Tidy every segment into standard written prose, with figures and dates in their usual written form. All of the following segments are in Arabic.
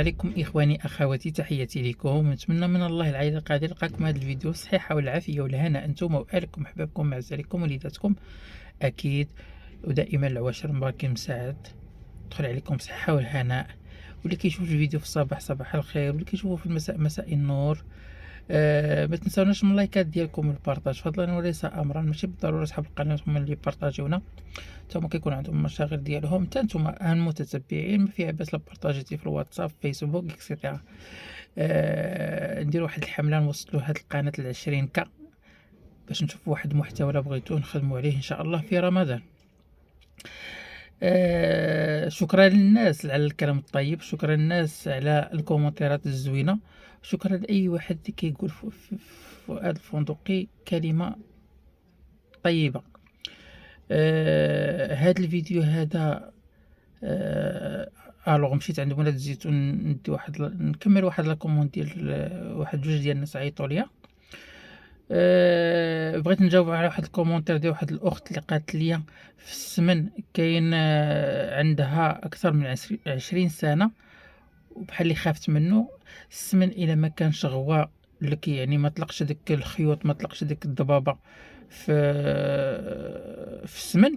عليكم إخواني أخواتي، تحياتي لكم. نتمنى من الله العلي القادر يلقاكم هذا الفيديو الصحة والعافية والهنا أنتم وأهلكم أحبابكم معزالكم وليداتكم أكيد، ودائما العواشر مباركين مساعد تدخل عليكم صحة والهناء. واللي كيشوف الفيديو في الصباح صباح الخير، واللي كيشوفه في المساء مساء النور. ما تنساوناش من اللايكات ديالكم والبارطاج فضلا وليس امرا. ماشي بالضروره صحاب القناه هما اللي يبارطاجيونا، نتوما كيكون عندهم المشاغل ديالهم، حتى نتوما المتتبعين ما فيها باس لا بارطاجيتي في الواتساب فيسبوك اكسيتيرا. ندير واحد الحمله نوصلوا هاد القناه ل20 كا باش نشوفوا واحد المحتوى لا بغيتو نخدموا عليه ان شاء الله في رمضان. شكرا للناس على الكلام الطيب، شكرا للناس على الكومنتيرات الزوينه، شكرا لاي واحد اللي كيقول فؤاد الفندقي كلمه طيبه. هذا الفيديو هذا الوغ مشيت عند مولات الزيتون ندي واحد نكمل واحد لاكوموند ديال واحد جوج ديال الناس عيطوا ليا. بغيت نجاوب على واحد الكومونتير ديال واحد الاخت اللي قالت لي في السمن كاين عندها اكثر من 20 سنه وبحال اللي خافت منه. السمن الا ما كانش غوا لك، يعني ما طلقش داك الخيوط، ما طلقش داك الضبابه في السمن،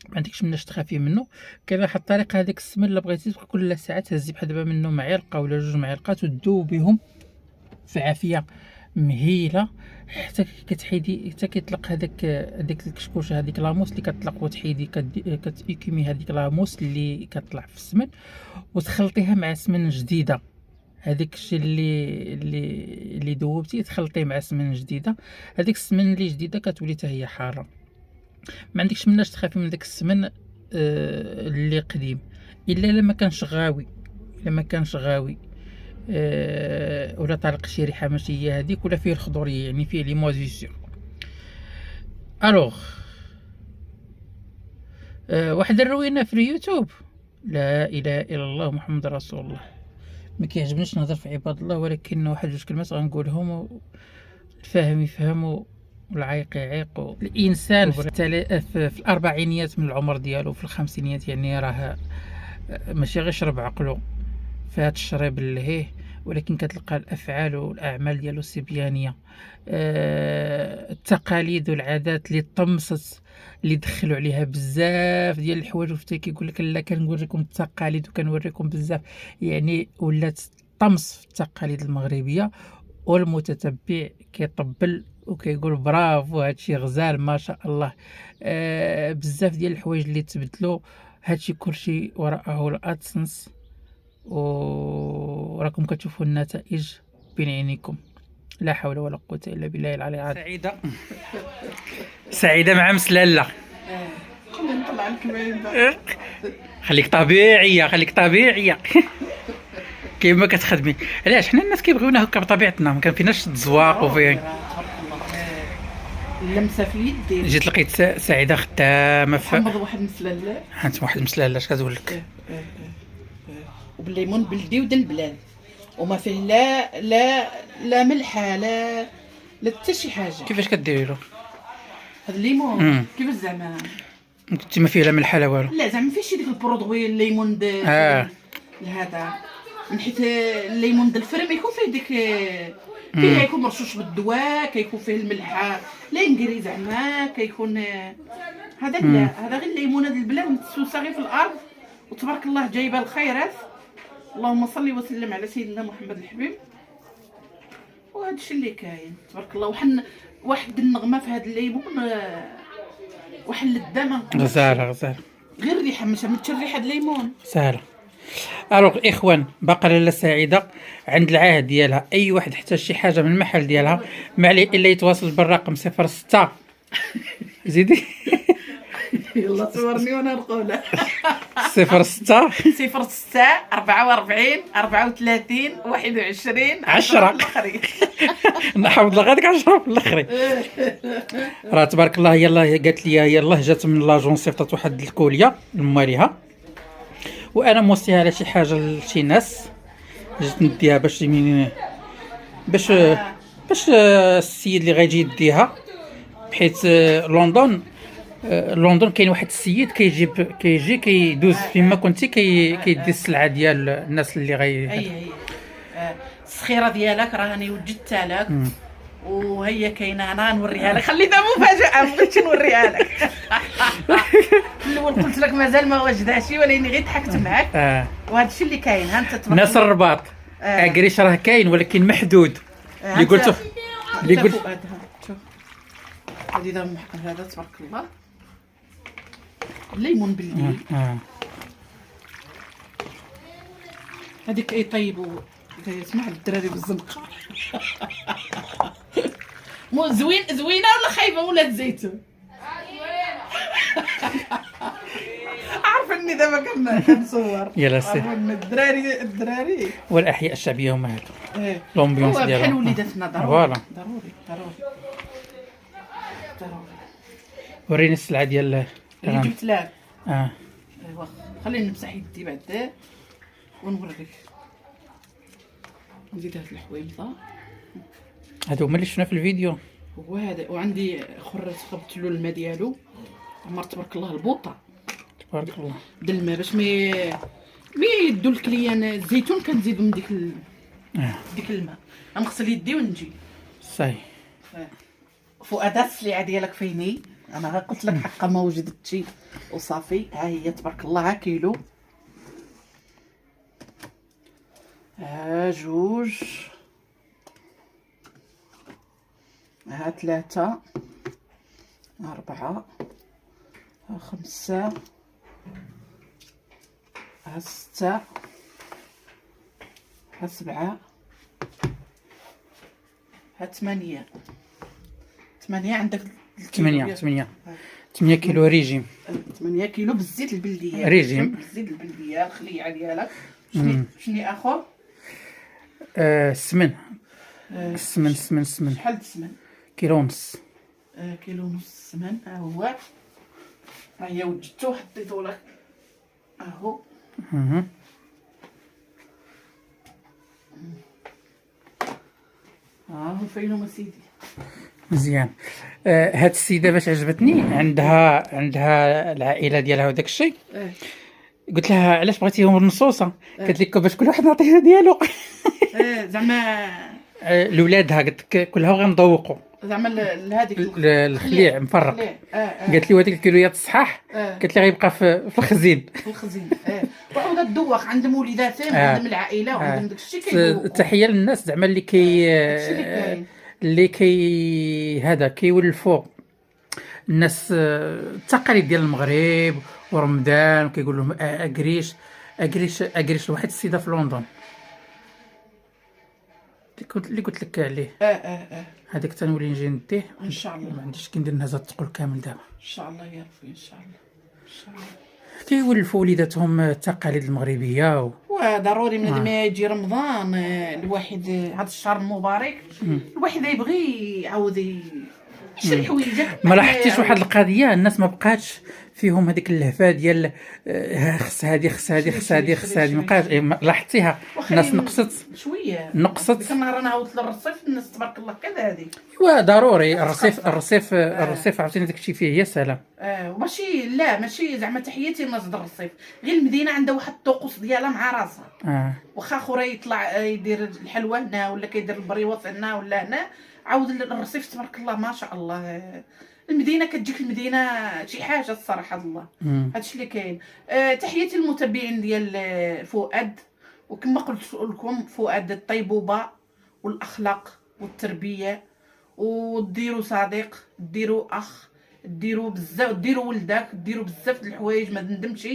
ما عندكش مناش تخافي منه. كاين واحد الطريقه، هذيك السمن اللي بغيتي كل ساعه تهزي بحال دابا منه معلقه ولا جوج معالق وتذوبيهم في عافيه مهيله حتى كتحيدي، حتى كيطلق هذاك الكشكوشه، هذيك لاموس اللي كتطلق وتحيدي كتيكمي هذيك لاموس اللي كتطلع في السمن، وتخلطيها مع سمن جديده. هذيك الشيء اللي ذوبتي تخلطيه مع سمن جديده، هذيك السمن اللي جديده كتولي حتى هي حاره. ما عندكش مناش تخافي من داك السمن اللي قديم، الا لما كانش غاوي، لما كانش غاوي ولا طارق شي ريحه ماشي هي هذيك، ولا فيه الخضوريه يعني فيه لي موزيسيون. الوغ واحد الروينه في اليوتيوب، لا اله الا الله محمد رسول الله. ما كيعجبنيش نهضر في عباد الله، ولكن واحد جوج كلمات غنقولهم، الفاهم يفهم والعايق يعيق. الانسان في الاربعينيات من العمر ديالو، في الخمسينيات يعني راه ماشي غير شرب عقلو في هذا الشريب اللهيه، ولكن كتلقى الافعال والاعمال ديالو سبيانيه. التقاليد والعادات اللي طمست، اللي دخلوا عليها بزاف ديال الحوايج، وفتى كيقول لك لا كنوريكم التقاليد وكنوريكم بزاف، يعني ولات طمس في التقاليد المغربيه. والمتتبع كيطبل وكيقول برافو، هادشي غزال ما شاء الله. بزاف ديال الحوايج اللي تبدلوا، هادشي كلشي وراءه الادسنس، وراكم كتشوفوا النتائج بين عينيكم. لا حول ولا قوه الا بالله العلي العظيم. سعيده مع مسلاله. نطلع لك بعيد، خليك طبيعيه، خليك طبيعيه كيما كتخدمي. علاش حنا الناس كيبغيونا هكا بطبيعتنا، ما كان فيناش التزواق وفين اللمسه في اليد. جيت لقيت سعيده خدامه في حمض واحد مسلاله، هانت واحد مسلاله اش كتقول لك، وبالليمون بلدي ودن البلاد، وما فيه لا ملحه لا حتى شي حاجه. كيفاش كديري له هذا الليمون؟ كيفاش زعما كنتي ما فيه لا ملحه لا والو؟ لا زعما فيه ديك البرودوي الليمون هذا، من حيت الليمون د الفريم يكون فيه ديك فيه يكون مرشوش بالدواء، كيكون فيه الملحه لا نقري زعما كيكون هذا. لا هذا غير الليمونه ديال البلاد متسوسه غير في الارض، وتبارك الله جايبه الخيرات. اللهم صل وسلم على سيدنا محمد الحبيب. وهذا الشيء اللي كاين تبارك الله. واحد النغمه في هذا الليمون، واحد اللذه غزاله غير الريحه، ماشي الريحه د الليمون سهله. الوغ اخوان، باقا لاله سعيده عند العهد ديالها، اي واحد احتاج شي حاجه من المحل ديالها ما عليه الا يتواصل بالرقم 06 زيدي يلا صورني وانا نقولها 06 44 34 21 10 الاخرين. نحفظ لك هذيك 10 في الاخرين. راه تبارك الله. يلا قالت لي يلا جات من لاجون، صيفطت واحد الكوليه لماليها، وانا موصيها على شي حاجه لشي ناس، جيت نديها باش السيد اللي غيجي يديها، بحيث لندن لندن كاين واحد السيد كيجي كيدوز فيما كنتي كيدي السلعه ديال الناس اللي اي السخيره ديالك راني وجدتها لك، وهي كاينه انا نوريها لك. خليتها مفاجاه، بغيتش نوريها لك. في الاول قلت لك مازال ما وجدهاش، ولكن غير ضحكت معاك. وهذا الشيء اللي كاين. ها انت تبارك ناس الرباط اكريش راه كاين ولكن محدود. اللي قلت شوف هذه هذا تبارك الله الليمون بالليل. هذيك يطيبوا اسمح الدراري بالزنقه. مو زوينه ولا خايبه ولا الزيتون؟ عارفه اني دابا كنصور. يلا سي الدراري والاحياء الشعبيه هما هادو. لومبيونس ديالهم بحال وليداتنا. ضروري. وريني السلعه ديال اللي جبت لك. ايوا خليني نمسح يدي بعدا ونوريك. نزيد هاد الحويمضه. هادو هما اللي شفنا في الفيديو. هو هذا. وعندي اخر صبت له الماء ديالو. عمر تبارك الله البوطه تبارك الله بالماء باش مي يدو الكليان الزيتون. كنزيدو من ديك الماء. غنغسل يدي ونجي صحيح. فؤاد السلعه ديالك فيني. انا غير قلت لك حقا ما وجدتش وصافي. ها هي تبارك الله. ها كيلو، ها جوج، ها 3، ها 4، ها 5، ها 6، ها 7، ها 8. عندك 8 كيلو ريجيم. 8 كيلو بالزيت البلديه. ريجيم بالزيت البلديه الخليعه ديالك. شنو اخر؟ السمن. السمن شحال السمن؟ كيلو ونص. كيلو ونص السمن. ها هو. ها هي وجدتو حطيتو لك. اهو. هو فينهم اسيدي. مزيان. هاد السيده باش عجبتني، عندها العائله ديالها وداك الشيء. قلت لها علاش بغيتيهم النصوصه؟ قالت لك باش كل واحد نعطيه ديالو. زعما لولادها قلت لك كلها غنذوقوا زعما لهذيك الخليع مفرق. قالت لي وهذيك الكيلويات الصحاح. قالت لي غيبقى في الخزين. وعاود تذوق. عندهم وليداتهم عندهم العائله وعندهم داك الشيء كيذوقوا. تحيه للناس زعما اللي هذا كيولفوا الناس التقاليد ديال المغرب ورمضان، وكيقول لهم اكريش لواحد السيده في لندن اللي قلت لك عليه. هذاك تنولي نجي نديه ان شاء الله. ما عنديش كندير هذا الثقل كامل دابا ان شاء الله يا ربي. ان شاء الله. كيولفوا وليداتهم التقاليد المغربيه وضروري من ما يجي رمضان الواحد هذا الشهر المبارك الواحد يبغي يعاود شي حويجه. ما لاحظتيش واحد القضيه؟ الناس ما بقاتش فيهم هذيك اللهفه ديال خص هذه ما بقاش. لاحظتيها الناس نقصت شويه. ديك النهار انا عاودت للرصيف الناس تبارك الله كذا هذه. ايوا ضروري الرصيف عاوتاني داك الشيء فيه يا سلام. وماشي لا ماشي زعما تحياتي الناس د الرصيف. غير المدينه عندها واحد الطقوس ديالها مع راسها. واخا خويا يطلع يدير الحلوى هنا ولا كيدير البريوات هنا ولا هنا، عاود الرصيف تبارك الله ما شاء الله. المدينه كتجيك المدينه شي حاجه الصراحه الله. هادشي اللي كاين. تحياتي للمتابعين ديال فؤاد. وكما قلت لكم فؤاد الطيبوبه والاخلاق والتربيه. وديروا صديق، ديروا اخ، ديروا بزاف، ديروا ولدك، ديروا بزاف د الحوايج ما ندمش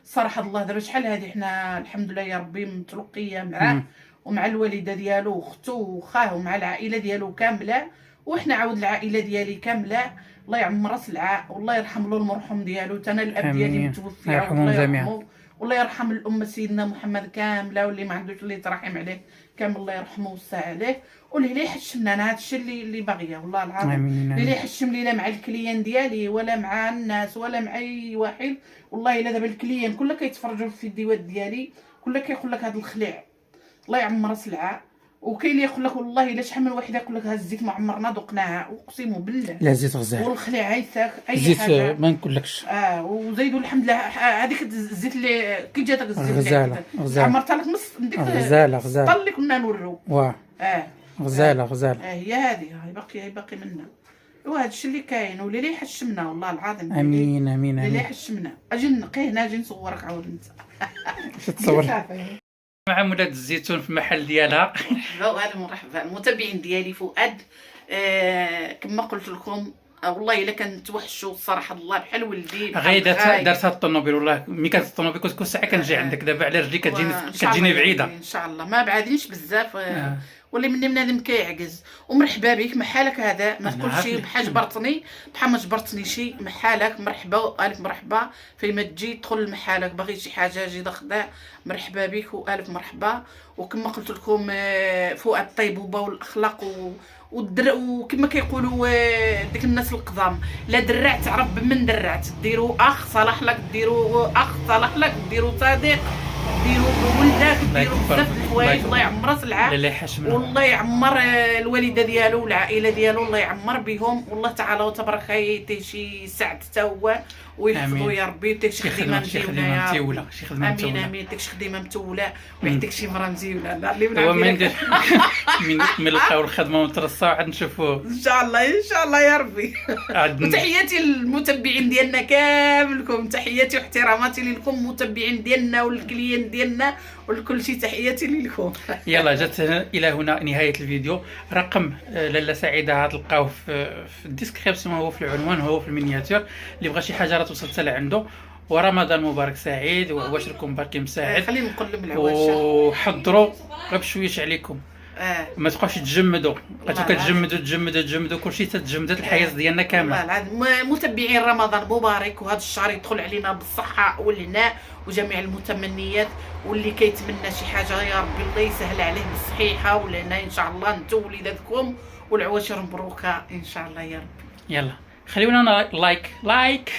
صراحه الله. دابا شحال هذه حنا الحمد لله يا ربي متلقيه معاه ومع الوالده ديالو واختو وخاه ومع العائله ديالو كامله. وحنا عاود العائله ديالي كامله الله يعمر سلعه والله يرحم له المرحوم ديالو. انا الاب ديالي متوفي الله يرحمه والله يرحم الامه سيدنا محمد كامله، واللي ما عندوش اللي يترحم عليه كامل الله يرحمه ويوسع عليه. واللي يحشمنا انا هذا الشيء اللي باغيه والله العظيم. اللي يحشم لي لا مع الكليان ديالي ولا مع الناس ولا مع اي واحد. والله الا دابا الكليان كله كيتفرجوا في الفيديوهات ديالي كله كيقول لك هذا الخليع الله يعمر سلعه وكاين اللي يقول لك والله الا شحال من واحد يقول لك هز الزيت ما عمرنا ذقناها، اقسم بالله. لا زيت غزال، والخليع عيساك اي زيت حاجه. ما نقولكش. وزيدوا الحمد لله هذيك الزيت اللي كي جاتك الزيت غزاله عمرتها لك نص ديك غزاله الطل اللي كنا نورو. واه غزاله غزاله. هي هذه هي باقي منها. وهذا الشيء اللي كاين، واللي يحشمنا والله العظيم. امين امين اللي امين. يحشمنا اجي نقيه هنا، اجي نصورك عاود انت. شو تصور مع مولات الزيتون في المحل ديالها. مرحبا المتابعين ديالي فؤاد. كما قلت لكم والله الا كنتوحشوا الصراحه الله بحال ولدي. غير دارتها الطوموبيل والله ملي كانت الطوموبيل كل ساعه كنجي عندك، دابا على رجلي كتجيني بعيده. ان شاء الله ما بعادينش بزاف. واللي مني بنادم كيعجز. ومرحبا بك محالك هذا، ما تقولش بحال جبرتني بحال ما جبرتنيش. محالك مرحبا الف مرحبا. فيما تجي تدخل لمحالك باغي شي حاجه جي خدا، مرحبا بك والف مرحبا. وكما قلت لكم فؤاد الطيبوبه والاخلاق وكما كيقولوا ديك الناس القدام، لا درعت تعرف بمن درعت. ديروا اخ صلاح لك، ديروا اخ صلاح لك، ديروا صديق، ديروا ولدك، ديروا بزاف د الحوايج. الله يعمر سلعه والله يعمر الوالده ديالو والعائله ديالو، الله يعمر بهم. والله تعالى وتبارك يعطيه شي سعد حتى هو ويحفظو يا ربي. يعطيك شي خدمه مزيونه، شي خدمه امين امين. يعطيك شي خدمه متوله ويعطيك شي مرا مزيونه. هو من لقاو الخدمه مترصعه عاد نشوفوه ان شاء الله ان شاء الله يا ربي. وتحياتي للمتبعين ديالنا كاملكم، تحياتي واحتراماتي لكم متبعين ديالنا والكليان ديالنا والكل شيء، تحياتي لكم. يلا جات الى هنا نهايه الفيديو. رقم لاله سعيده غتلقاوه في الديسكريبسيون، هو في العنوان، هو في المينياتور. اللي بغى شي حاجه راه توصلت لعنده. ورمضان مبارك سعيد وعواشركم باركين مساعد. خلينا نقلب العواشر وحضروا غير بشويش عليكم. ما تبقاوش تجمدوا، بقيتو كتجمدوا كلشي تتجمدت الحياه ديالنا كامله. متبعين رمضان مبارك، وهذا الشهر يدخل علينا بالصحه والهناء وجميع المتمنيات. واللي كيتمنى شي حاجه يا ربي الله يسهل عليه بالصحيحه والهناء ان شاء الله، انتم وليداتكم والعواشر مبروكه ان شاء الله يا ربي. يلا خليونا لايك